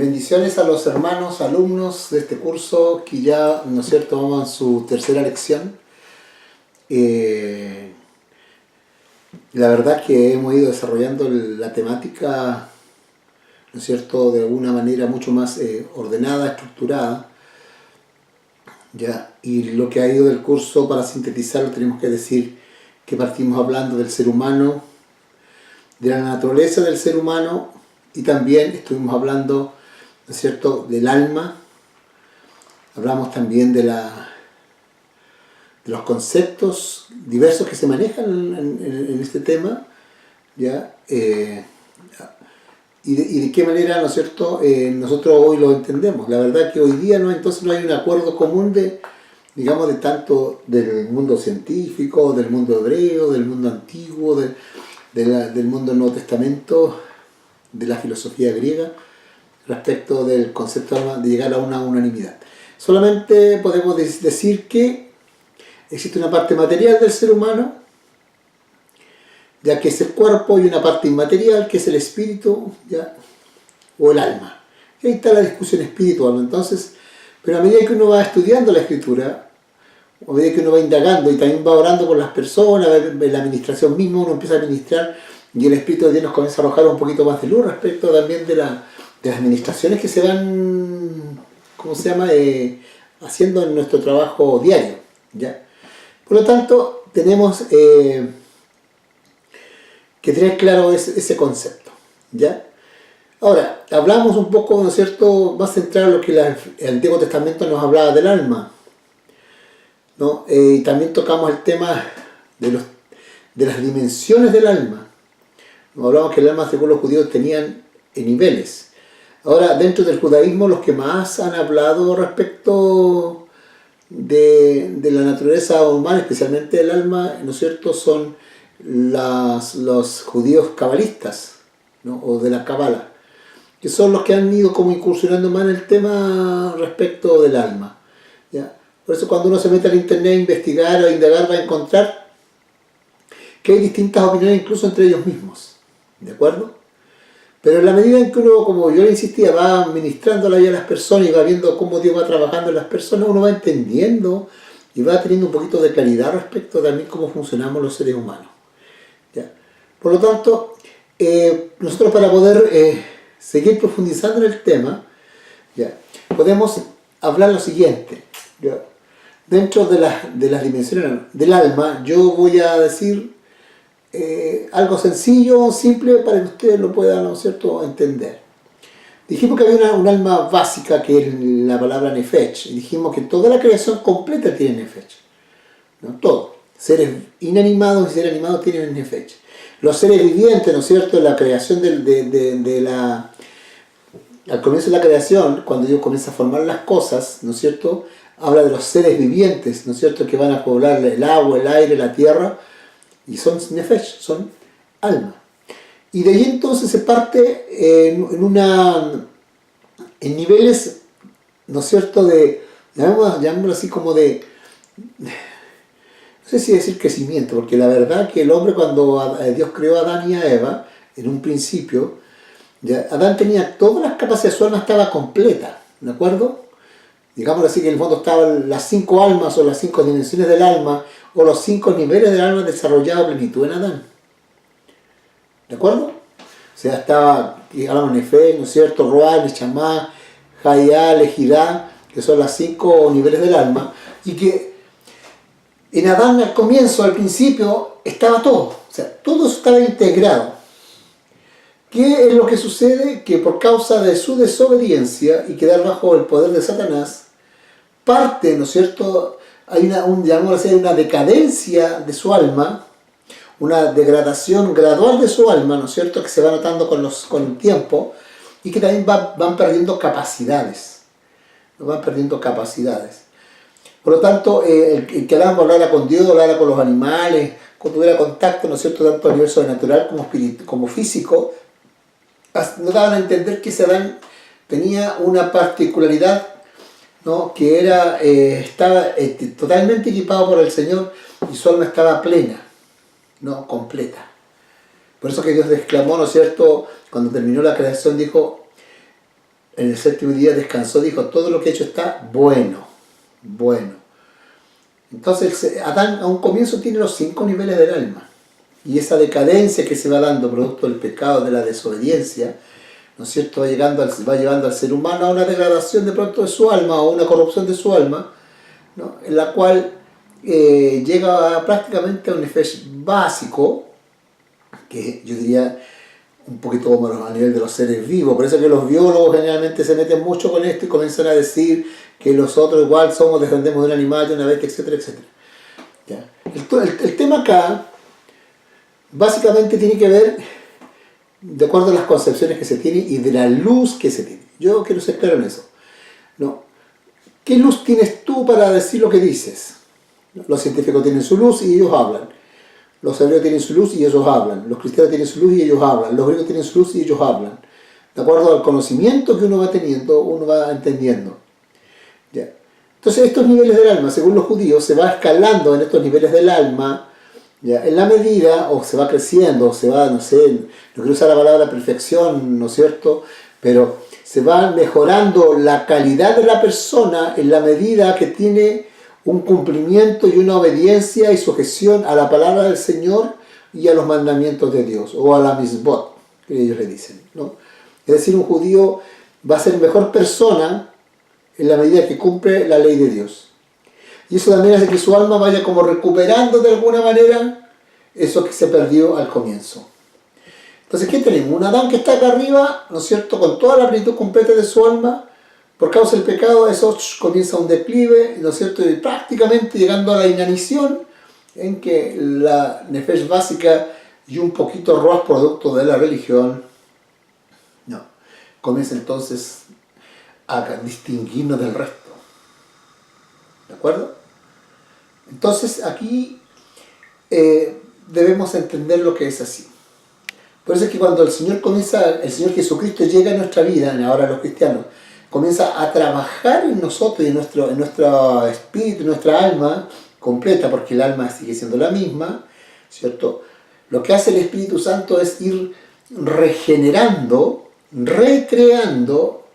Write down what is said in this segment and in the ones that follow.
Bendiciones a los hermanos, alumnos de este curso que ya, ¿no es cierto?, vamos en su tercera lección. La verdad es que hemos ido desarrollando la temática, ¿no es cierto?, de una manera mucho más ordenada, estructurada. ¿Ya? Y lo que ha ido del curso, para sintetizarlo, tenemos que decir que partimos hablando del ser humano, de la naturaleza del ser humano, y también estuvimos hablando, ¿no es cierto?, del alma. Hablamos también de los conceptos diversos que se manejan en este tema, ¿ya? Y de qué manera, ¿no es cierto?, nosotros hoy lo entendemos. La verdad que hoy día entonces no hay un acuerdo común digamos, de tanto del mundo científico, del mundo hebreo, del mundo antiguo, del mundo Nuevo Testamento, de la filosofía griega, respecto del concepto de llegar a una unanimidad. Solamente podemos decir que existe una parte material del ser humano, ya que es el cuerpo, y una parte inmaterial, que es el espíritu, ¿ya?, o el alma. Y ahí está la discusión espiritual. Entonces, pero a medida que uno va estudiando la escritura, a medida que uno va indagando y también va orando por las personas, en la administración misma, uno empieza a administrar y el Espíritu de Dios nos comienza a arrojar un poquito más de luz respecto también de las administraciones que se van, ¿cómo se llama?, haciendo en nuestro trabajo diario, ¿ya? Por lo tanto, tenemos que tener claro ese concepto, ¿ya? Ahora, hablamos un poco, ¿no es cierto?, más centrado en lo que el Antiguo Testamento nos hablaba del alma, ¿no? Y también tocamos el tema de las dimensiones del alma. Nos hablamos que el alma, según los judíos, tenían niveles. Ahora, dentro del judaísmo, los que más han hablado respecto de la naturaleza humana, especialmente del alma, ¿no es cierto?, son los judíos cabalistas, ¿no?, o de la cabala, que son los que han ido como incursionando más en el tema respecto del alma, ¿ya? Por eso cuando uno se mete al internet a investigar o a indagar, va a encontrar que hay distintas opiniones incluso entre ellos mismos, ¿de acuerdo? Pero en la medida en que uno, como yo le insistía, va ministrando la vida a las personas y va viendo cómo Dios va trabajando en las personas, uno va entendiendo y va teniendo un poquito de claridad respecto también cómo funcionamos los seres humanos, ¿ya? Por lo tanto, nosotros, para poder seguir profundizando en el tema, ¿ya?, podemos hablar lo siguiente, ¿ya? Dentro de las dimensiones del alma, yo voy a decir algo sencillo, simple, para que ustedes lo puedan, ¿no es cierto?, entender. Dijimos que había un alma básica, que es la palabra nefesh, y dijimos que toda la creación completa tiene nefesh, ¿no? Todo. Seres inanimados y seres animados tienen nefesh. Los seres vivientes, ¿no es cierto?, la creación al comienzo de la creación, cuando Dios comienza a formar las cosas, ¿no es cierto?, habla de los seres vivientes, ¿no es cierto?, que van a poblar el agua, el aire, la tierra, y son nefesh, son alma. Y de ahí entonces se parte en niveles, ¿no es cierto?, llamémoslo así, como no sé si decir crecimiento, porque la verdad que el hombre, cuando Dios creó a Adán y a Eva, en un principio, ya, Adán tenía todas las capacidades, su alma estaba completa, ¿de acuerdo? Digamos así, que en el fondo estaban las 5 almas, o las 5 dimensiones del alma, o los 5 niveles del alma desarrollados a plenitud en Adán. ¿De acuerdo? O sea, estaba, hablamos Nefesh, ¿no es cierto?, Ruach, Neshama, Hayah, Lejidá, que son las 5 niveles del alma, y que en Adán al comienzo, al principio, estaba todo. O sea, todo estaba integrado. ¿Qué es lo que sucede? Que por causa de su desobediencia y quedar bajo el poder de Satanás, parte, ¿no es cierto?, hay una decadencia de su alma, una degradación gradual de su alma, ¿no es cierto?, que se va notando con el tiempo, y que también van perdiendo capacidades. Van perdiendo capacidades. Por lo tanto, el que hablara con Dios, hablara con los animales, cuando tuviera contacto, ¿no es cierto?, tanto a nivel sobrenatural como físico, nos daban a entender que Adán tenía una particularidad, ¿no?, que estaba totalmente equipado por el Señor, y su alma estaba plena, ¿no?, completa. Por eso que Dios exclamó, ¿no es cierto?, cuando terminó la creación, dijo: en el séptimo día descansó, dijo, todo lo que he hecho está bueno, bueno. Entonces Adán a un comienzo tiene los 5 niveles del alma. Y esa decadencia que se va dando producto del pecado, de la desobediencia, ¿no es cierto?, va llevando al ser humano a una degradación de pronto de su alma o una corrupción de su alma, ¿no?, en la cual llega prácticamente a un nefesh básico, que yo diría un poquito como a nivel de los seres vivos. Por eso que los biólogos generalmente se meten mucho con esto y comienzan a decir que nosotros igual descendemos de un animal, de una bestia, etcétera, etcétera. ¿Ya? El tema acá básicamente tiene que ver de acuerdo a las concepciones que se tienen y de la luz que se tiene. Yo quiero ser claro en eso, ¿no? ¿Qué luz tienes tú para decir lo que dices? Los científicos tienen su luz y ellos hablan. Los hebreos tienen su luz y ellos hablan. Los cristianos tienen su luz y ellos hablan. Los griegos tienen su luz y ellos hablan. De acuerdo al conocimiento que uno va teniendo, uno va entendiendo. ¿Ya? Entonces estos niveles del alma, según los judíos, se va escalando en estos niveles del alma, ¿ya?, en la medida, o se va creciendo, o se va, no sé, no quiero usar la palabra perfección, ¿no es cierto?, pero se va mejorando la calidad de la persona en la medida que tiene un cumplimiento y una obediencia y sujeción a la palabra del Señor y a los mandamientos de Dios, o a la misbot, que ellos le dicen, ¿no? Es decir, un judío va a ser mejor persona en la medida que cumple la ley de Dios. Y eso también hace que su alma vaya como recuperando de alguna manera eso que se perdió al comienzo. Entonces, ¿qué tenemos? Un Adán que está acá arriba, ¿no es cierto?, con toda la plenitud completa de su alma. Por causa del pecado, eso comienza un declive, ¿no es cierto?, y prácticamente llegando a la inanición, en que la nefesh básica y un poquito roas producto de la religión, no, comienza entonces a distinguirnos del resto. ¿De acuerdo? Entonces aquí debemos entender lo que es así. Por eso es que cuando el Señor Jesucristo llega a nuestra vida, ahora los cristianos, comienza a trabajar en nosotros y en nuestro espíritu, en nuestra alma completa, porque el alma sigue siendo la misma, ¿cierto? Lo que hace el Espíritu Santo es ir regenerando, recreando,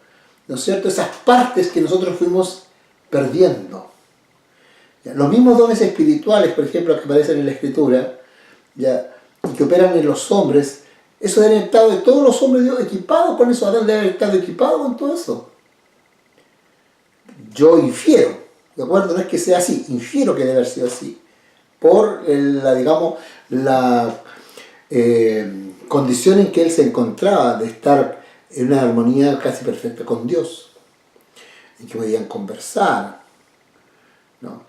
¿no es cierto?, esas partes que nosotros fuimos perdiendo. ¿Ya? Los mismos dones espirituales, por ejemplo, que aparecen en la Escritura, ¿ya?, y que operan en los hombres, eso debe haber estado de todos los hombres de Dios equipados con eso. Adán debe haber estado equipado con todo eso. Yo infiero, ¿de acuerdo? No es que sea así, infiero que debe haber sido así, por la condición en que él se encontraba de estar en una armonía casi perfecta con Dios, en que podían conversar, ¿no?,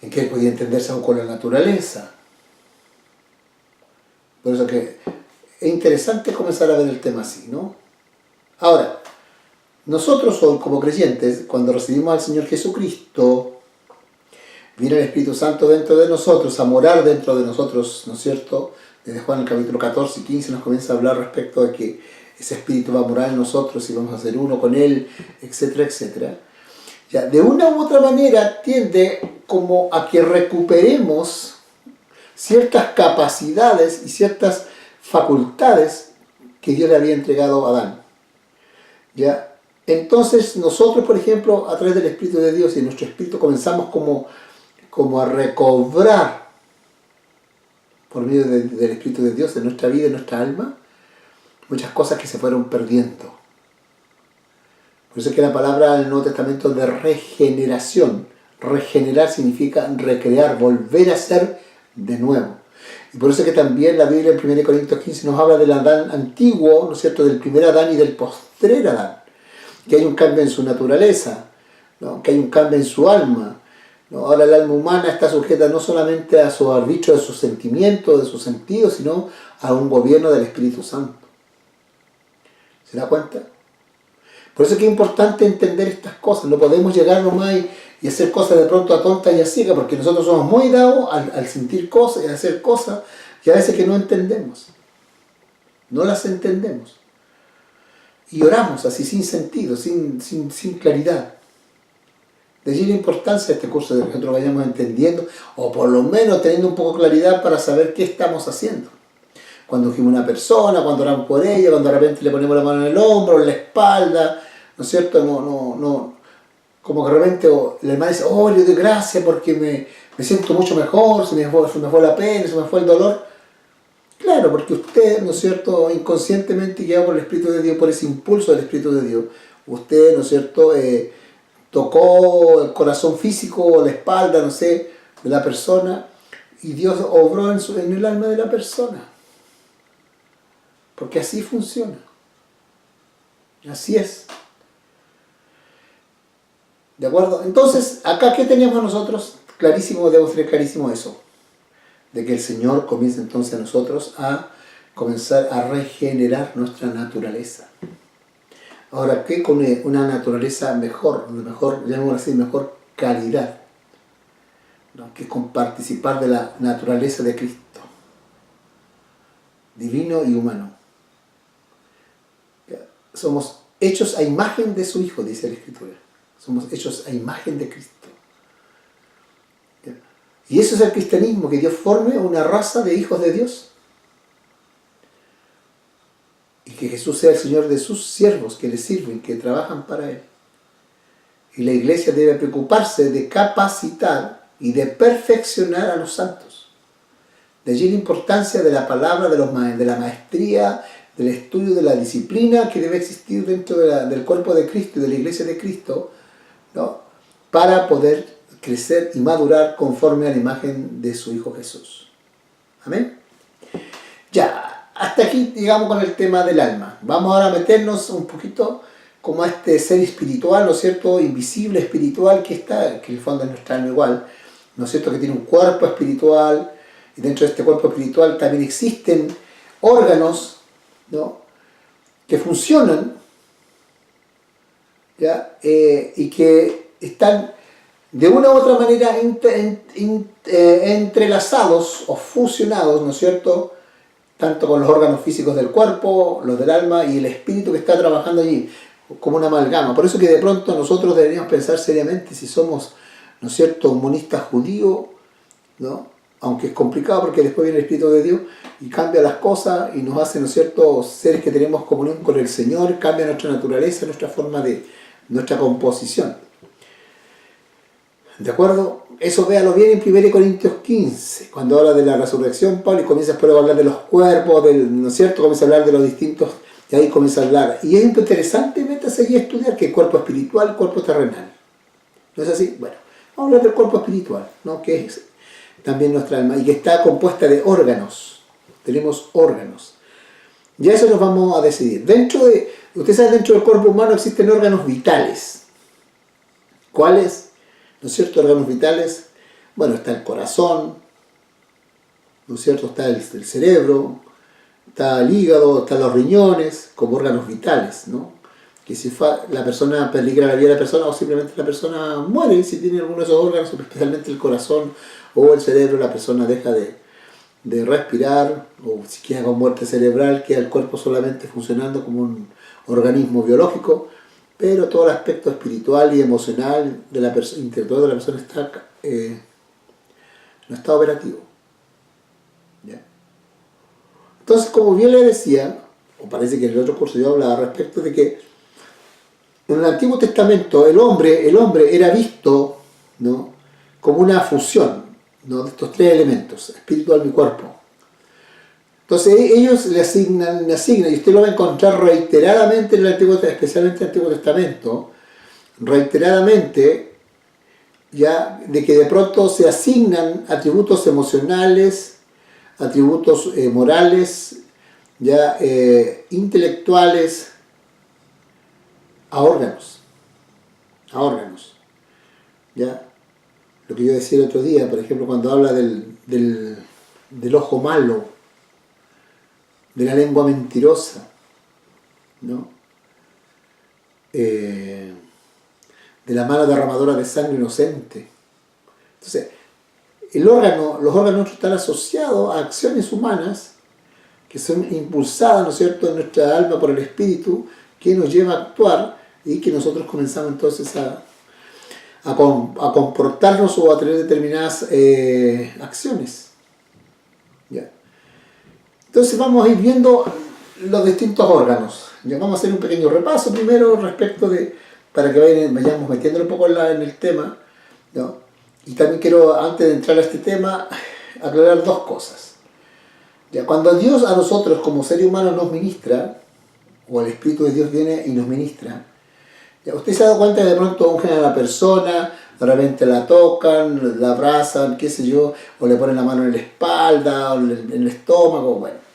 en que él podía entenderse aún con la naturaleza. Por eso que es interesante comenzar a ver el tema así, ¿no? Ahora, nosotros como creyentes, cuando recibimos al Señor Jesucristo, viene el Espíritu Santo dentro de nosotros, a morar dentro de nosotros, ¿no es cierto? Desde Juan el capítulo 14 y 15 nos comienza a hablar respecto de que ese Espíritu va a morar en nosotros y vamos a ser uno con Él, etcétera, etcétera. Ya, de una u otra manera tiende como a que recuperemos ciertas capacidades y ciertas facultades que Dios le había entregado a Adán. ¿Ya? Entonces nosotros, por ejemplo, a través del Espíritu de Dios y nuestro Espíritu comenzamos como a recobrar por medio del Espíritu de Dios en nuestra vida, en nuestra alma, muchas cosas que se fueron perdiendo. Por eso es que la palabra del Nuevo Testamento de regeneración, regenerar significa recrear, volver a ser de nuevo. Y por eso es que también la Biblia en 1 Corintios 15 nos habla del Adán antiguo, ¿no es cierto?, del primer Adán y del postrer Adán. Que hay un cambio en su naturaleza, ¿no?, que hay un cambio en su alma, ¿no? Ahora el alma humana está sujeta no solamente a su arbitrio de sus sentimientos, de sus sentidos, sino a un gobierno del Espíritu Santo. ¿Se da cuenta? Por eso es que es importante entender estas cosas. No podemos llegar nomás y hacer cosas de pronto a tonta y a ciega, porque nosotros somos muy dados al sentir cosas y a hacer cosas que a veces que no entendemos. No las entendemos. Y oramos así sin sentido, sin claridad. De allí la importancia de este curso, de que nosotros vayamos entendiendo, o por lo menos teniendo un poco de claridad para saber qué estamos haciendo. cuando ungimos a una persona, cuando oramos por ella, cuando de repente le ponemos la mano en el hombro, en la espalda, ¿no es cierto? Como que de repente el hermano dice, oh, le doy gracias porque me siento mucho mejor, se me fue la pena, se me fue el dolor. Claro, porque usted, ¿no es cierto?, inconscientemente guiado por el Espíritu de Dios, por ese impulso del Espíritu de Dios, usted, ¿no es cierto?, tocó el corazón físico o la espalda, no sé, de la persona, y Dios obró en el alma de la persona. Porque así funciona. Así es. ¿De acuerdo? Entonces, acá, ¿qué teníamos nosotros? Clarísimo, debemos tener clarísimo eso. De que el Señor comience entonces a nosotros a comenzar a regenerar nuestra naturaleza. Ahora, ¿qué con una naturaleza mejor, llamémoslo así, mejor calidad? ¿No? Que con participar de la naturaleza de Cristo, divino y humano. Somos hechos a imagen de su Hijo, dice la Escritura. Somos hechos a imagen de Cristo. Y eso es el cristianismo, que Dios forme una raza de hijos de Dios. Y que Jesús sea el Señor de sus siervos, que le sirven, que trabajan para Él. Y la iglesia debe preocuparse de capacitar y de perfeccionar a los santos. De allí la importancia de la palabra, de la maestría, del estudio, de la disciplina que debe existir dentro del cuerpo de Cristo y de la iglesia de Cristo, ¿no?, para poder crecer y madurar conforme a la imagen de su Hijo Jesús. Amén. Ya, hasta aquí digamos con el tema del alma. Vamos ahora a meternos un poquito como a este ser espiritual, ¿no es cierto?, invisible espiritual que en el fondo es nuestra alma igual, ¿no es cierto?, que tiene un cuerpo espiritual, y dentro de este cuerpo espiritual también existen órganos, ¿no?, que funcionan, ¿ya? Y que están de una u otra manera entrelazados o fusionados, ¿no es cierto?, tanto con los órganos físicos del cuerpo, los del alma y el espíritu que está trabajando allí, como una amalgama. Por eso que de pronto nosotros deberíamos pensar seriamente si somos, ¿no es cierto?, un monista judío, ¿no?, aunque es complicado porque después viene el Espíritu de Dios y cambia las cosas y nos hace, ¿no es cierto?, seres que tenemos comunión con el Señor, cambia nuestra naturaleza, nuestra forma nuestra composición. ¿De acuerdo? Eso véalo bien en 1 Corintios 15, cuando habla de la resurrección, Pablo, y comienza después a hablar de los cuerpos, ¿no es cierto?, comienza a hablar de los distintos, y ahí comienza a hablar. Y es interesante, métase allí a estudiar que el cuerpo espiritual, el cuerpo terrenal. ¿No es así? Bueno, vamos a hablar del cuerpo espiritual, ¿no?, que es también nuestra alma, y que está compuesta de órganos. Tenemos órganos. Ya eso nos vamos a decidir. Usted sabe, dentro del cuerpo humano existen órganos vitales. ¿Cuáles? ¿No es cierto? Órganos vitales. Bueno, está el corazón, ¿no es cierto? Está el cerebro, está el hígado, están los riñones, como órganos vitales, ¿no? Que si la persona peligra la vida de la persona o simplemente la persona muere si tiene alguno de esos órganos, especialmente el corazón o el cerebro, la persona deja de respirar, o si queda con muerte cerebral, queda el cuerpo solamente funcionando como un organismo biológico, pero todo el aspecto espiritual y emocional de la intelectual de la persona no está operativo. ¿Ya? Entonces, como bien le decía, o parece que en el otro curso yo hablaba respecto de que en el Antiguo Testamento el hombre era visto, ¿no?, como una fusión, ¿no?, de estos tres elementos, espíritu, alma y cuerpo. Entonces ellos le asignan, y usted lo va a encontrar reiteradamente en el especialmente en el Antiguo Testamento, reiteradamente, ya, de que de pronto se asignan atributos emocionales, atributos morales, ya, intelectuales, a órganos, ¿ya? Lo que yo decía el otro día, por ejemplo, cuando habla del ojo malo, de la lengua mentirosa, ¿no?, de la mano derramadora de sangre inocente. Entonces, los órganos están asociados a acciones humanas que son impulsadas, ¿no es cierto?, en nuestra alma por el espíritu, que nos lleva a actuar y que nosotros comenzamos entonces a comportarnos o a tener determinadas acciones. ¿Ya? Entonces vamos a ir viendo los distintos órganos. Ya vamos a hacer un pequeño repaso primero respecto de, para que vayamos metiéndolo un poco en el tema, ¿no? Y también quiero, antes de entrar a este tema, aclarar dos cosas. Ya, cuando Dios a nosotros como seres humanos nos ministra, o el Espíritu de Dios viene y nos ministra, ya, usted se ha dado cuenta que de pronto ungen a la persona, de repente la tocan, la abrazan, qué sé yo, o le ponen la mano en la espalda, o en el estómago, bueno.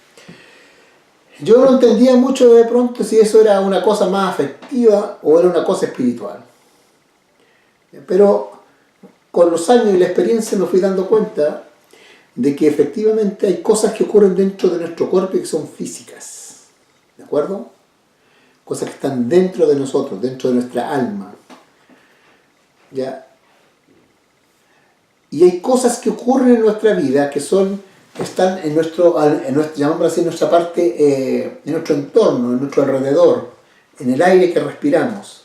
Yo no entendía mucho de pronto si eso era una cosa más afectiva o era una cosa espiritual. Pero con los años y la experiencia me fui dando cuenta de que efectivamente hay cosas que ocurren dentro de nuestro cuerpo y que son físicas. ¿De acuerdo? Cosas que están dentro de nosotros, dentro de nuestra alma. ¿Ya? Y hay cosas que ocurren en nuestra vida que están en nuestro, llamémoslo así, en nuestra parte, en nuestro entorno, en nuestro alrededor, en el aire que respiramos,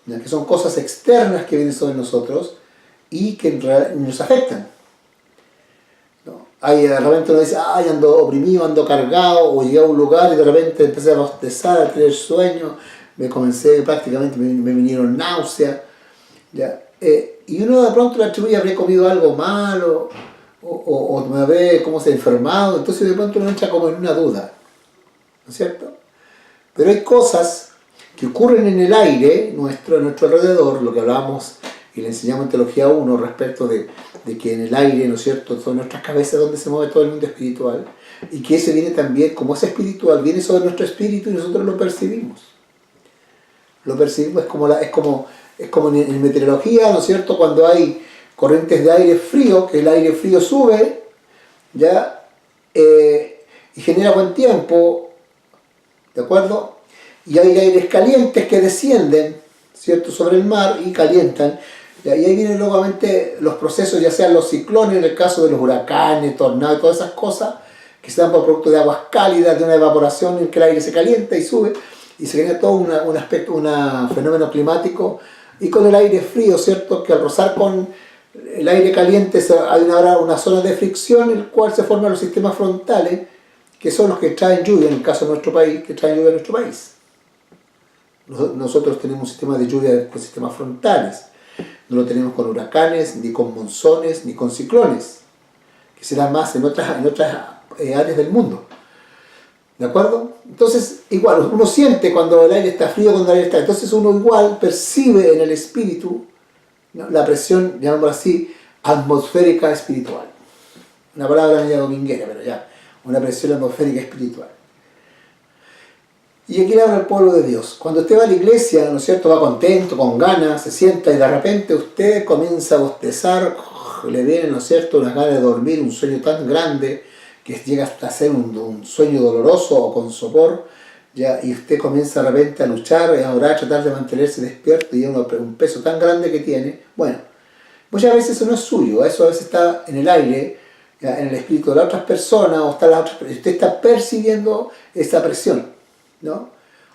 ¿ya? Que son cosas externas que vienen sobre nosotros y que nos afectan, ¿no? Hay, de repente uno dice, ay, ando oprimido, ando cargado, o llegué a un lugar y de repente empecé a bostezar, a tener sueño, prácticamente me vinieron náuseas, ¿ya? Y uno de pronto le atribuye, habré comido algo malo, o me habré enfermado, entonces de pronto uno entra como en una duda, ¿no es cierto? Pero hay cosas que ocurren en el aire nuestro, en nuestro alrededor, lo que hablábamos y le enseñamos en Teología 1 respecto de que en el aire, ¿no es cierto?, son nuestras cabezas donde se mueve todo el mundo espiritual, y que ese viene también, como es espiritual, viene sobre nuestro espíritu y nosotros lo percibimos. Lo percibimos, es como en meteorología, ¿no es cierto?, cuando hay corrientes de aire frío, que el aire frío sube, ¿ya? Y genera buen tiempo, ¿de acuerdo? Y hay aires calientes que descienden, ¿cierto?, sobre el mar y calientan, ¿ya? Y ahí vienen nuevamente los procesos, ya sean los ciclones, en el caso de los huracanes, tornados, todas esas cosas, que se dan por producto de aguas cálidas, de una evaporación en que el aire se calienta y sube, y se genera todo un aspecto, un fenómeno climático, y con el aire frío, ¿cierto?, que al rozar con el aire caliente hay una zona de fricción en la cual se forman los sistemas frontales, que son los que traen lluvia, en el caso de nuestro país, que traen lluvia a nuestro país. Nosotros tenemos un sistema de lluvia con sistemas frontales, no lo tenemos con huracanes, ni con monzones, ni con ciclones, que será más en otras áreas del mundo. ¿De acuerdo? Entonces, igual, uno siente cuando el aire está frío, cuando el aire está... Entonces uno igual percibe en el espíritu, ¿no?, la presión, llamémoslo así, atmosférica espiritual. Una palabra media dominguera, pero ya, una presión atmosférica espiritual. Y aquí le habla el pueblo de Dios. Cuando usted va a la iglesia, ¿no es cierto?, va contento, con ganas, se sienta y de repente usted comienza a bostezar, le viene, ¿no es cierto?, unas ganas de dormir, un sueño tan grande que llega hasta ser un sueño doloroso o con sopor, ¿ya? Y usted comienza de repente a luchar, a orar, a tratar de mantenerse despierto y un peso tan grande que tiene. Bueno, muchas veces eso no es suyo, eso a veces está en el aire, ¿ya?, en el espíritu de las otras personas, o está usted está percibiendo esa presión, ¿no?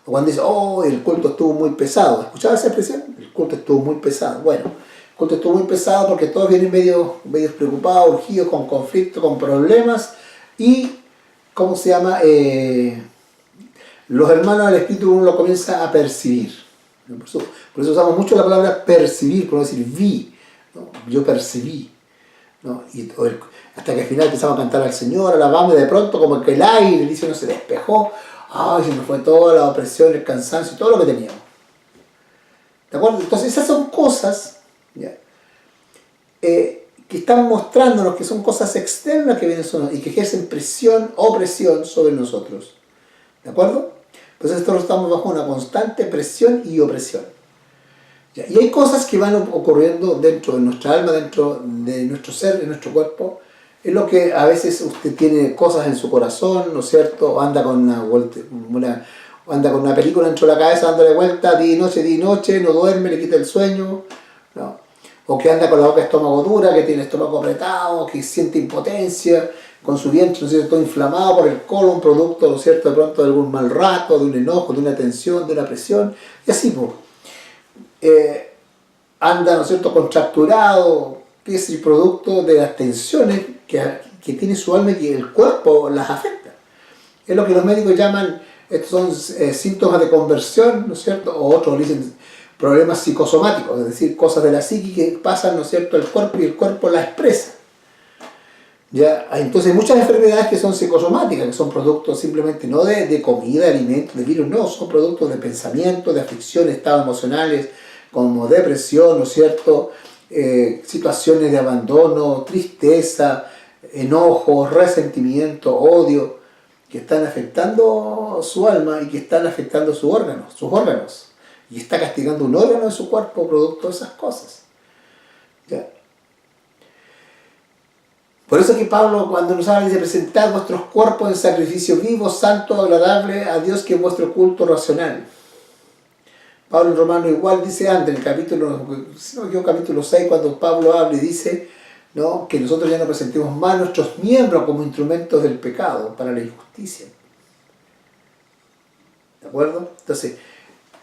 O cuando dice, oh, el culto estuvo muy pesado. ¿Escuchaba esa expresión? El culto estuvo muy pesado. Bueno, el culto estuvo muy pesado porque todos vienen medio preocupados, urgidos, con conflictos, con problemas, y, ¿cómo se llama?, los hermanos del Espíritu uno lo comienza a percibir. Por eso usamos mucho la palabra percibir, por no decir vi, ¿no? Yo percibí, ¿no? Hasta que al final empezamos a cantar al Señor, alabamos, y de pronto como que el aire, dice, no se despejó, ay, se nos fue toda la opresión, el cansancio, todo lo que teníamos. ¿De acuerdo? Entonces esas son cosas, ¿ya?, que están mostrándonos que son cosas externas que vienen y que ejercen presión o opresión sobre nosotros. ¿De acuerdo? Entonces nosotros estamos bajo una constante presión y opresión. ¿Ya? Y hay cosas que van ocurriendo dentro de nuestra alma, dentro de nuestro ser, de nuestro cuerpo. Es lo que a veces usted tiene cosas en su corazón, ¿no es cierto? Anda con una película dentro de la cabeza dándole vuelta día y noche, no duerme, le quita el sueño, ¿no? O que anda con la boca estómago dura, que tiene el estómago apretado, que siente impotencia, con su vientre, ¿no es cierto?, todo inflamado por el colon, producto, ¿no es cierto?, de pronto de algún mal rato, de un enojo, de una tensión, de una presión, y así, pues. Anda, ¿no es cierto?, contracturado, que es el producto de las tensiones que tiene su alma y que el cuerpo las afecta. Es lo que los médicos llaman, estos son síntomas de conversión, ¿no es cierto? O otros dicen problemas psicosomáticos, es decir, cosas de la psique que pasan, ¿no es cierto?, al cuerpo y el cuerpo la expresa. ¿Ya? Entonces hay muchas enfermedades que son psicosomáticas, que son productos simplemente no de comida, de alimentos, de virus, no, son productos de pensamiento, de aflicción, estados emocionales, como depresión, ¿no es cierto?, situaciones de abandono, tristeza, enojos, resentimiento, odio, que están afectando su alma y que están afectando sus órganos, y está castigando un órgano de su cuerpo producto de esas cosas. ¿Ya? Por eso que Pablo, cuando nos habla de presentar vuestros cuerpos en sacrificio vivo, santo, agradable a Dios, que es vuestro culto racional. Pablo en Romano igual dice antes, en el capítulo, si no, capítulo 6, cuando Pablo habla y dice, ¿no?, que nosotros ya no presentemos más nuestros miembros como instrumentos del pecado para la injusticia. ¿De acuerdo? Entonces,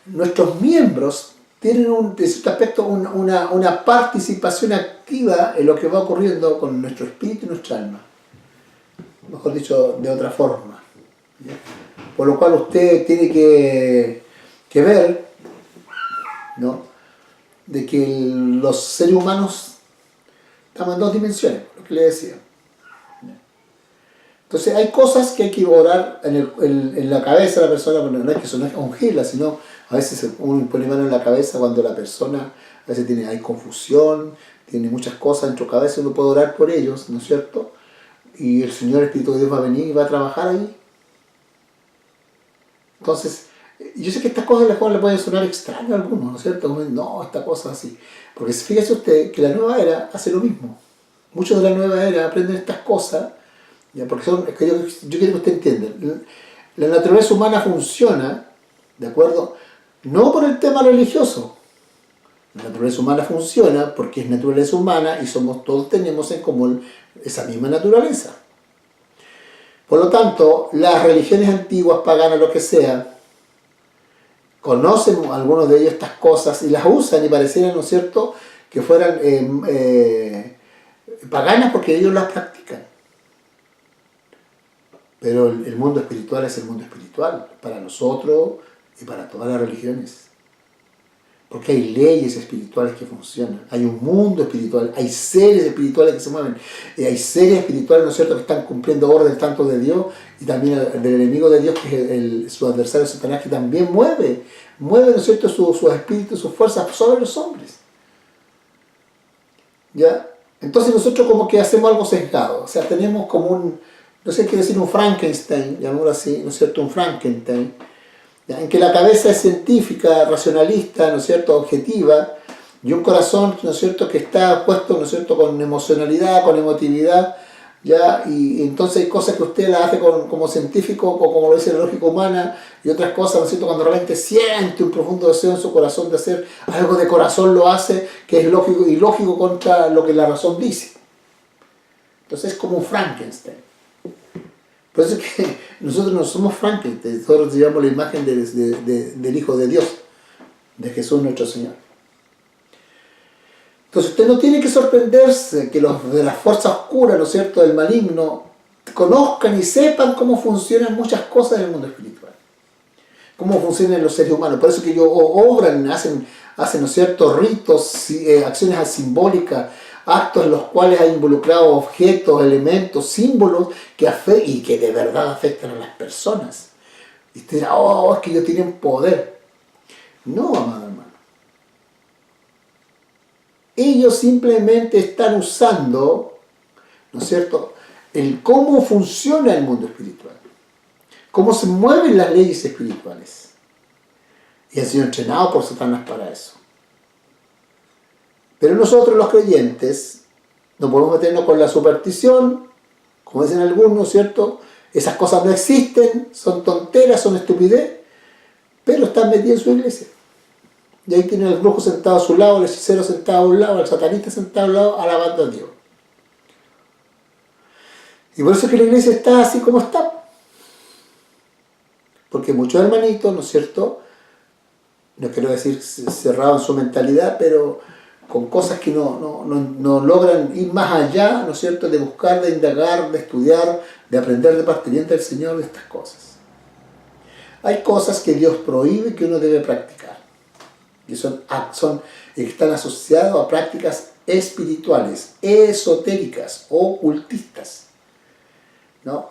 nuestros miembros tienen de cierto aspecto una participación activa en lo que va ocurriendo con nuestro espíritu y nuestra alma. Mejor dicho, de otra forma. ¿Ya? Por lo cual usted tiene que ver, ¿no?, de que los seres humanos estamos en dos dimensiones, lo que le decía. Entonces hay cosas que hay que orar en la cabeza de la persona, no es que eso no es ungirla, sino a veces uno pone mano en la cabeza cuando la persona a veces hay confusión, tiene muchas cosas dentro de la cabeza, uno puede orar por ellos, ¿no es cierto? Y el Señor Espíritu de Dios va a venir y va a trabajar ahí. Entonces, yo sé que estas cosas le pueden sonar extrañas a algunos, ¿no es cierto? No, esta cosa así. Porque fíjese usted que la nueva era hace lo mismo. Muchos de la nueva era aprenden estas cosas, ¿ya? Porque es que yo quiero que usted entienda. La naturaleza humana funciona, ¿de acuerdo?, no por el tema religioso. La naturaleza humana funciona porque es naturaleza humana y todos tenemos en común esa misma naturaleza. Por lo tanto, las religiones antiguas, paganas, lo que sea, conocen algunos de ellos estas cosas y las usan y parecieran, ¿no es cierto?, que fueran paganas porque ellos las practican. Pero el mundo espiritual es el mundo espiritual para nosotros y para todas las religiones. Porque hay leyes espirituales que funcionan, hay un mundo espiritual, hay seres espirituales que se mueven, y hay seres espirituales, ¿no es cierto?, que están cumpliendo órdenes tanto de Dios y también del enemigo de Dios, que es su adversario Satanás, que también mueve, ¿no es cierto?, sus espíritus, sus fuerzas sobre los hombres. ¿Ya? Entonces nosotros como que hacemos algo sesgado, o sea, tenemos como no sé qué decir, un Frankenstein, llamémoslo así, ¿no es cierto?, un Frankenstein, ¿ya?, en que la cabeza es científica, racionalista, ¿no es cierto?, objetiva, y un corazón, ¿no es cierto?, que está puesto, ¿no es cierto?, con emocionalidad, con emotividad, ¿ya? Y entonces hay cosas que usted las hace como científico, o como lo dice la lógica humana, y otras cosas, ¿no es cierto?, cuando realmente siente un profundo deseo en su corazón de hacer algo de corazón, lo hace, que es lógico y ilógico contra lo que la razón dice. Entonces es como un Frankenstein. Por eso es que nosotros no somos Frankenstein, nosotros llevamos la imagen del Hijo de Dios, de Jesús nuestro Señor. Entonces usted no tiene que sorprenderse que los de la fuerza oscura, ¿no es cierto?, del maligno, conozcan y sepan cómo funcionan muchas cosas en el mundo espiritual, cómo funcionan los seres humanos. Por eso que ellos obran, hacen, ¿no es cierto?, ritos, acciones simbólicas, actos en los cuales hay involucrados objetos, elementos, símbolos y que de verdad afectan a las personas. Y usted dirá, es que ellos tienen poder. No, amado hermano. Ellos simplemente están usando, ¿no es cierto?, el cómo funciona el mundo espiritual, cómo se mueven las leyes espirituales. Y han sido entrenados por Satanás para eso. Pero nosotros los creyentes no podemos meternos con la superstición, como dicen algunos, ¿cierto? Esas cosas no existen, son tonteras, son estupidez, pero están metidos en su iglesia. Y ahí tienen el brujo sentado a su lado, el hechicero sentado a un lado, el satanista sentado a un lado, alabando a Dios. Y por eso es que la iglesia está así como está. Porque muchos hermanitos, ¿no es cierto?, no quiero decir cerrados en su mentalidad, pero con cosas que no logran ir más allá, ¿no es cierto?, de buscar, de indagar, de estudiar, de aprender de parte del Señor de estas cosas. Hay cosas que Dios prohíbe que uno debe practicar, que están asociadas a prácticas espirituales, esotéricas, ocultistas, ¿no?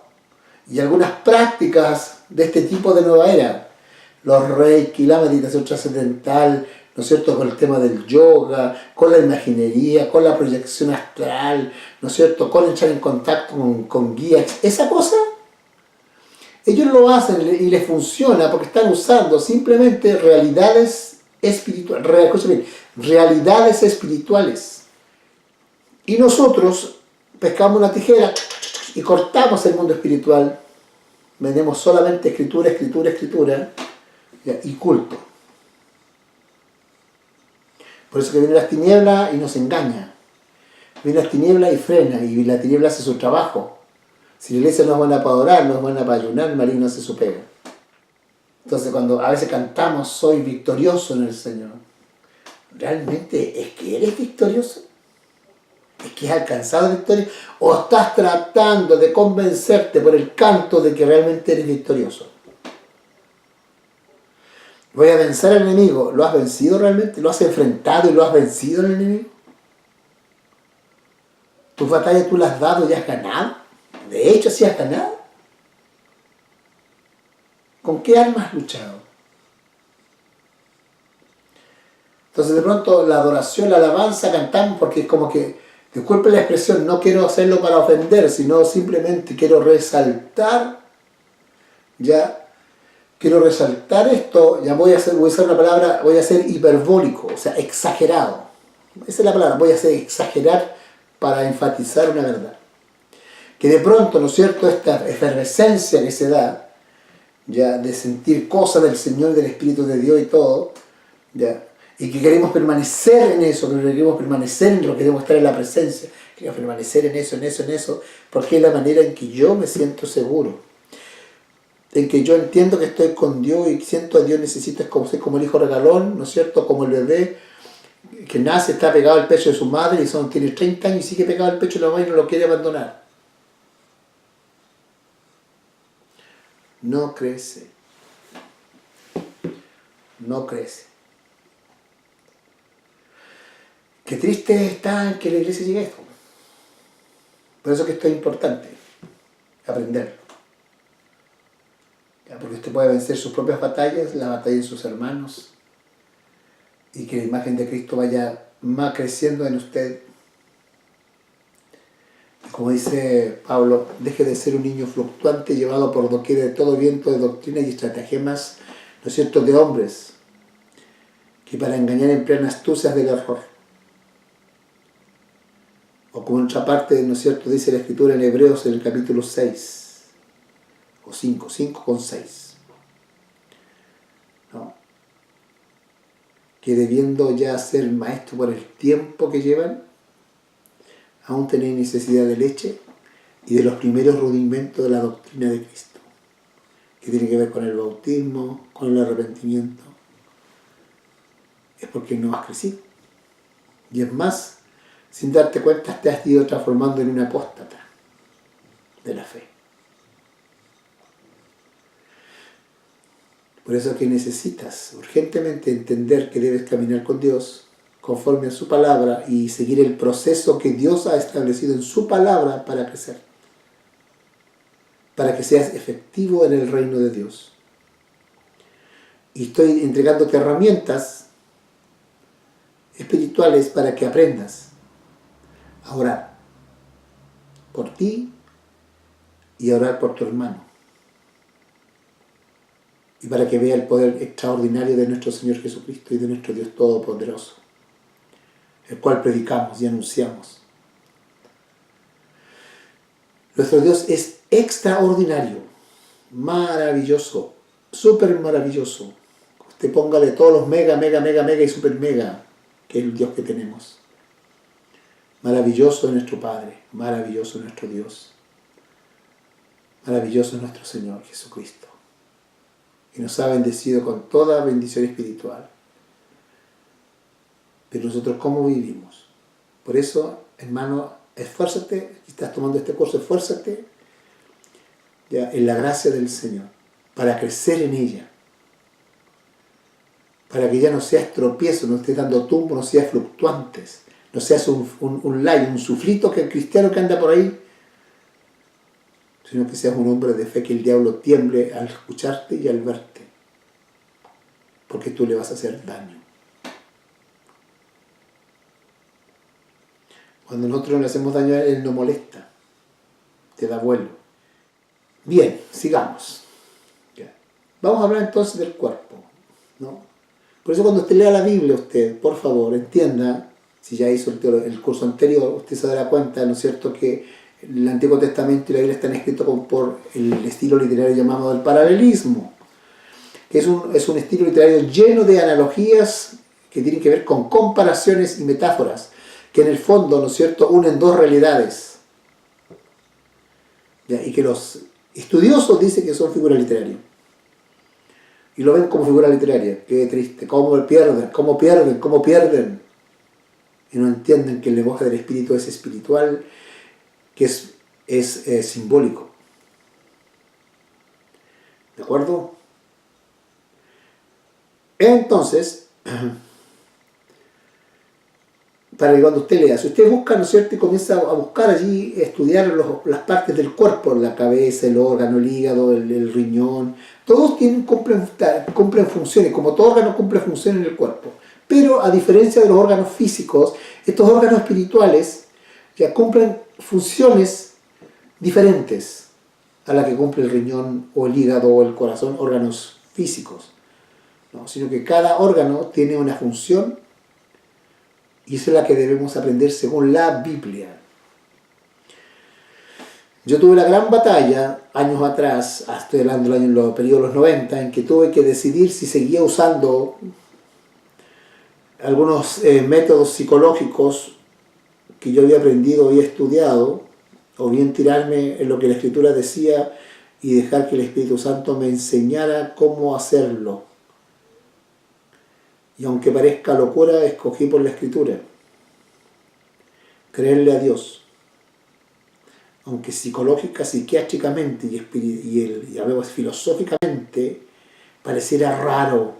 Y algunas prácticas de este tipo de nueva era, los reiki, la meditación trascendental, ¿no es cierto?, con el tema del yoga, con la imaginería, con la proyección astral, ¿no es cierto?, con entrar en contacto con guías, esa cosa, ellos lo hacen y les funciona porque están usando simplemente realidades espirituales, realidades espirituales. Y nosotros pescamos una tijera y cortamos el mundo espiritual, vendemos solamente escritura, escritura, escritura, y culto. Por eso que viene las tinieblas y nos engaña. Viene las tinieblas y frena, y la tiniebla hace su trabajo. Si la iglesia no es buena para adorar, no es buena para ayunar, el maligno hace su pega. Entonces cuando a veces cantamos, soy victorioso en el Señor, ¿realmente es que eres victorioso? ¿Es que has alcanzado victoria? ¿O estás tratando de convencerte por el canto de que realmente eres victorioso? Voy a vencer al enemigo. ¿Lo has vencido realmente? ¿Lo has enfrentado y lo has vencido al enemigo? ¿Tus batallas tú las has dado y has ganado? De hecho, sí has ganado. ¿Con qué armas has luchado? Entonces de pronto la adoración, la alabanza, cantamos porque es como que, disculpe la expresión, no quiero hacerlo para ofender, sino simplemente quiero resaltar, quiero resaltar esto, voy a usar una palabra, voy a ser hiperbólico, o sea, exagerado. Esa es la palabra, voy a hacer exagerar para enfatizar una verdad. Que de pronto, ¿no es cierto?, esta efervescencia que se da, de sentir cosas del Señor, del Espíritu de Dios y todo, y que queremos permanecer en eso, que queremos permanecer en lo que queremos estar en la presencia, queremos permanecer en eso, porque es la manera en que yo me siento seguro, en que yo entiendo que estoy con Dios y siento a Dios, necesito, es como el hijo regalón, ¿no es cierto?, como el bebé que nace, está pegado al pecho de su madre y tiene 30 años y sigue pegado al pecho de la mamá y no lo quiere abandonar. No crece. No crece. Qué triste está que la iglesia llegue a esto. Por eso que esto es importante, aprenderlo. Porque usted puede vencer sus propias batallas, la batalla de sus hermanos, y que la imagen de Cristo vaya más creciendo en usted. Como dice Pablo, deje de ser un niño fluctuante llevado por doquier de todo viento de doctrina y estratagemas, ¿no es cierto?, de hombres, que para engañar emplean astucias del error. O como en otra parte, ¿no es cierto?, dice la Escritura en Hebreos en el capítulo 6, o 5 con 6. ¿No? Que debiendo ya ser maestro por el tiempo que llevan, aún tenéis necesidad de leche y de los primeros rudimentos de la doctrina de Cristo, que tiene que ver con el bautismo, con el arrepentimiento. Es porque no has crecido. Y es más, sin darte cuenta te has ido transformando en un apóstata de la fe. Por eso es que necesitas urgentemente entender que debes caminar con Dios conforme a su palabra y seguir el proceso que Dios ha establecido en su palabra para crecer, para que seas efectivo en el reino de Dios. Y estoy entregándote herramientas espirituales para que aprendas a orar por ti y a orar por tu hermano. Y para que vea el poder extraordinario de nuestro Señor Jesucristo y de nuestro Dios Todopoderoso, el cual predicamos y anunciamos. Nuestro Dios es extraordinario, maravilloso, súper maravilloso. Usted póngale todos los mega y super mega, que es el Dios que tenemos. Maravilloso es nuestro Padre, maravilloso es nuestro Dios, maravilloso es nuestro Señor Jesucristo. Y nos ha bendecido con toda bendición espiritual. pero nosotros cómo vivimos. Por eso, hermano, esfuérzate, si estás tomando este curso, esfuérzate ya, en la gracia del Señor, para crecer en ella, para que ya no seas tropiezo, no estés dando tumbo, no seas fluctuantes, no seas un lay, un suflito que el cristiano que anda por ahí, sino que seas un hombre de fe, que el diablo tiemble al escucharte y al verte, porque tú le vas a hacer daño. Cuando nosotros le hacemos daño a él no molesta, te da vuelo. Bien, sigamos. Ya. Vamos a hablar entonces del cuerpo, ¿no? Por eso cuando usted lea la Biblia, usted, por favor, entienda, si ya hizo el curso anterior, usted se dará cuenta, ¿no es cierto?, que el Antiguo Testamento y la Biblia están escritos por el estilo literario llamado el paralelismo, que es un estilo literario lleno de analogías que tienen que ver con comparaciones y metáforas, que en el fondo, ¿no es cierto?, unen dos realidades. ¿Ya? Y que los estudiosos dicen que son figuras literarias. Y lo ven como figura literaria. Qué triste. ¿Cómo pierden? Y no entienden que el lenguaje del espíritu es espiritual, que es simbólico. ¿De acuerdo? Entonces, para que cuando usted lea, si usted busca, ¿no es cierto?, y comienza a buscar allí, estudiar las partes del cuerpo, la cabeza, el órgano, el hígado, el riñón, todos cumplen funciones, como todo órgano cumple funciones en el cuerpo. Pero a diferencia de los órganos físicos, estos órganos espirituales ya cumplen funciones diferentes a la que cumple el riñón o el hígado o el corazón, órganos físicos, ¿no? Sino que cada órgano tiene una función y esa es la que debemos aprender según la Biblia. Yo tuve la gran batalla años atrás, estoy hablando en los periodos de los 90, en que tuve que decidir si seguía usando algunos métodos psicológicos que yo había aprendido y estudiado, o bien tirarme en lo que la Escritura decía y dejar que el Espíritu Santo me enseñara cómo hacerlo. Y aunque parezca locura, escogí por la Escritura creerle a Dios. Aunque psicológica, psiquiátricamente y filosóficamente pareciera raro.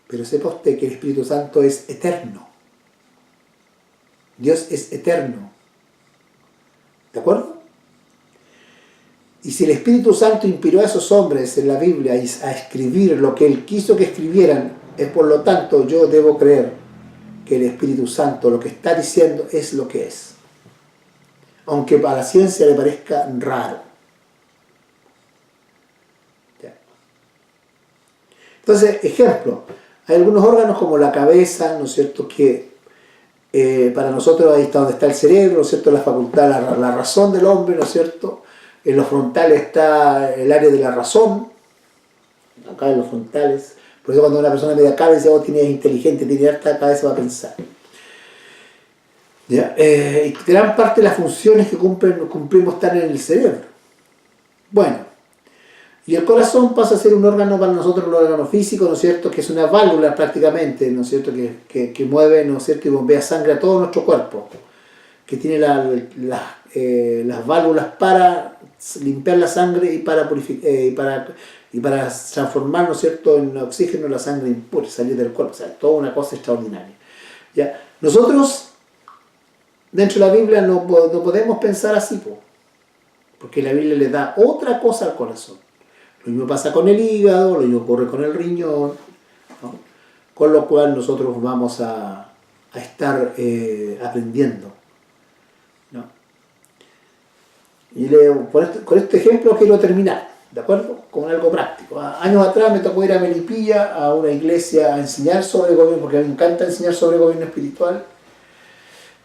Pero sepa usted que el Espíritu Santo es eterno. Dios es eterno. ¿De acuerdo? Y si el Espíritu Santo inspiró a esos hombres en la Biblia a escribir lo que Él quiso que escribieran, es por lo tanto yo debo creer que el Espíritu Santo lo que está diciendo es lo que es. Aunque para la ciencia le parezca raro. ¿Ya? Entonces, ejemplo, hay algunos órganos como la cabeza, ¿no es cierto?, que para nosotros ahí está donde está el cerebro, ¿no es cierto?, la facultad, la razón del hombre, ¿no es cierto?, en los frontales está el área de la razón, acá en los frontales. Por eso cuando una persona media cabeza, vos tienes inteligente, tiene harta cabeza para pensar. ¿Ya? Y gran parte de las funciones que cumplimos están en el cerebro. Bueno, y el corazón pasa a ser un órgano para nosotros, un órgano físico, ¿no es cierto?, que es una válvula prácticamente, ¿no es cierto?, que mueve, ¿no es cierto?, y bombea sangre a todo nuestro cuerpo, que tiene las válvulas para limpiar la sangre y para purificar y para transformar, ¿no es cierto?, en oxígeno la sangre impura, salir del cuerpo. O sea, toda una cosa extraordinaria. ¿Ya? Nosotros, dentro de la Biblia, no podemos pensar así, porque la Biblia le da otra cosa al corazón. Lo mismo pasa con el hígado, lo mismo ocurre con el riñón, ¿no? Con lo cual nosotros vamos a estar aprendiendo, ¿no? Y con este ejemplo quiero terminar, ¿de acuerdo?, con algo práctico. Años atrás me tocó ir a Melipilla, a una iglesia, a enseñar sobre gobierno, porque a mí me encanta enseñar sobre gobierno espiritual.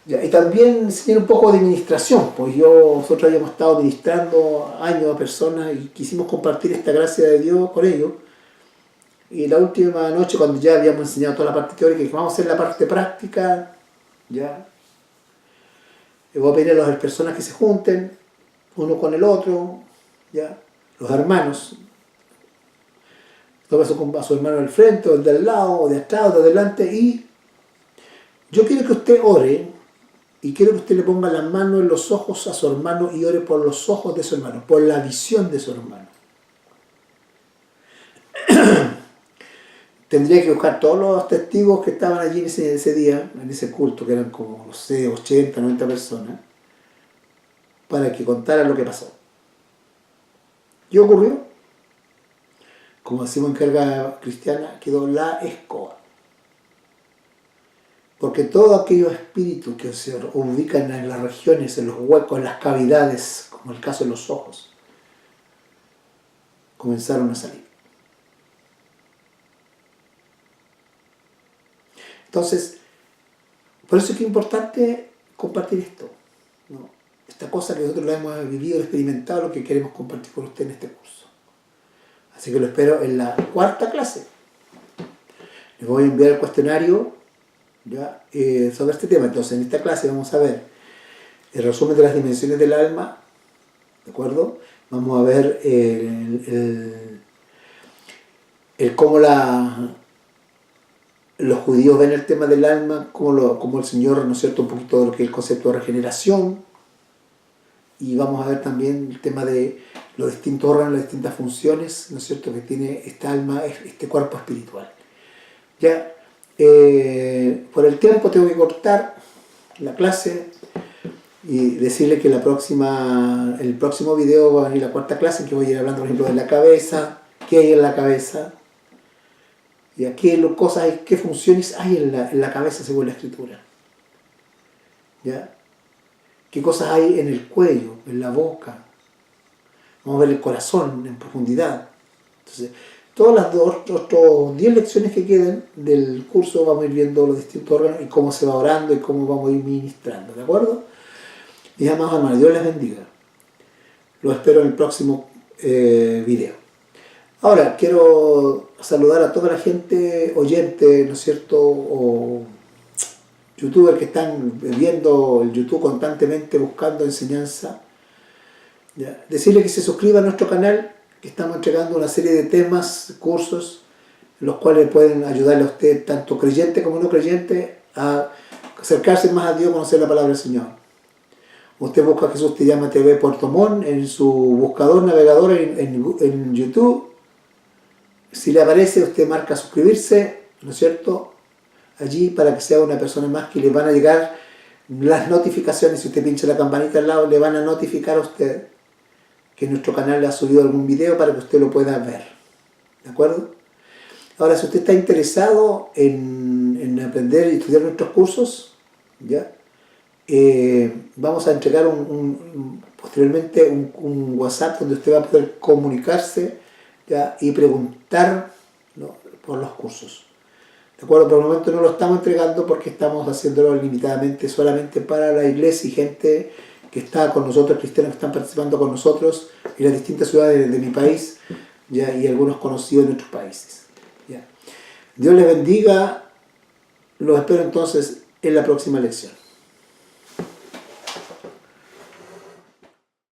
Y también enseñar un poco de administración, pues nosotros habíamos estado administrando años a personas y quisimos compartir esta gracia de Dios con ellos. Y la última noche, cuando ya habíamos enseñado toda la parte teórica, dije, vamos a hacer la parte práctica, ¿ya? Y voy a pedir a las personas que se junten, uno con el otro, ¿ya?, los hermanos. toca a su hermano del frente, o del lado, o de atrás, o de adelante, y yo quiero que usted ore, y quiero que usted le ponga la mano en los ojos a su hermano y ore por los ojos de su hermano, por la visión de su hermano. Tendría que buscar todos los testigos que estaban allí en ese día, en ese culto, que eran como, no sé, 80, 90 personas, para que contaran lo que pasó. ¿Qué ocurrió? Como decimos en carga cristiana, quedó la escoba. Porque todos aquellos espíritus que se ubican en las regiones, en los huecos, en las cavidades, como el caso de los ojos, comenzaron a salir. Entonces, por eso es que es importante compartir esto, ¿no? Esta cosa que nosotros lo hemos vivido, experimentado, lo que queremos compartir con usted en este curso. Así que lo espero en la 4ª clase. Les voy a enviar el cuestionario ¿ya? Sobre este tema. Entonces, en esta clase vamos a ver el resumen de las dimensiones del alma, ¿de acuerdo? Vamos a ver cómo los judíos ven el tema del alma, cómo el Señor, ¿no es cierto?, un poquito de lo que es el concepto de regeneración, y vamos a ver también el tema de los distintos órganos, las distintas funciones, ¿no es cierto?, que tiene esta alma, este cuerpo espiritual. Ya, por el tiempo tengo que cortar la clase y decirle que el próximo video va a venir la 4ª clase, en que voy a ir hablando, por ejemplo, de la cabeza, qué hay en la cabeza, y qué funciones hay en la cabeza según la Escritura. ¿Ya? ¿Qué cosas hay en el cuello, en la boca? Vamos a ver el corazón en profundidad. Entonces, todas las otras 10 lecciones que queden del curso vamos a ir viendo los distintos órganos y cómo se va orando y cómo vamos a ir ministrando, ¿de acuerdo? Mis amados hermanos, Dios les bendiga. Los espero en el próximo video. Ahora, quiero saludar a toda la gente oyente, ¿no es cierto?, o youtubers que están viendo el YouTube constantemente buscando enseñanza. ¿Ya? Decirles que se suscriban a nuestro canal, que estamos entregando una serie de temas, cursos, los cuales pueden ayudarle a usted, tanto creyente como no creyente, a acercarse más a Dios, conocer la palabra del Señor. Usted busca Jesús Te Llama TV Puerto Montt en su buscador, navegador en YouTube. Si le aparece, usted marca suscribirse, ¿no es cierto?, allí, para que sea una persona más que le van a llegar las notificaciones. Si usted pincha la campanita al lado, le van a notificar a usted que nuestro canal le ha subido algún video para que usted lo pueda ver. ¿De acuerdo? Ahora, si usted está interesado en aprender y estudiar nuestros cursos, ¿ya? Vamos a entregar posteriormente un WhatsApp donde usted va a poder comunicarse, ¿ya?, y preguntar, ¿no?, por los cursos. ¿De acuerdo? Por el momento no lo estamos entregando porque estamos haciéndolo limitadamente solamente para la iglesia y gente que está con nosotros, cristianos que están participando con nosotros en las distintas ciudades de mi país, ¿ya?, y algunos conocidos en otros países. ¿Ya? Dios les bendiga. Los espero entonces en la próxima lección.